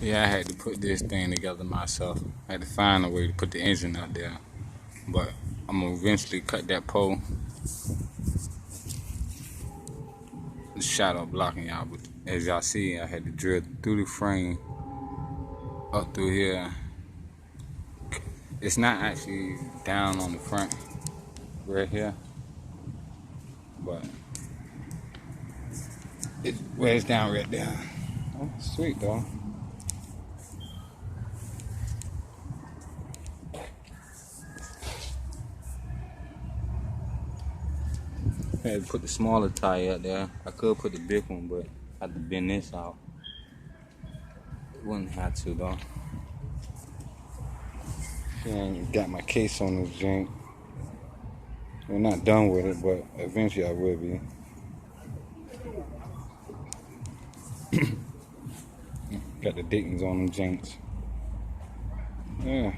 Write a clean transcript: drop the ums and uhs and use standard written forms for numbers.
Yeah, I had to put this thing together myself. I had to find a way to put the engine out there. But I'm gonna eventually cut that pole. The shadow blocking y'all, but as y'all see, I had to drill through the frame up through here. It's not actually down on the front right here, but it's down right there. Oh, sweet though. I had to put the smaller tire out there. I could put the big one, but I had to bend this out. Wouldn't have to though. And got my case on this jank. We're not done with it, but eventually I will be. Got the Dickens on them janks. Yeah.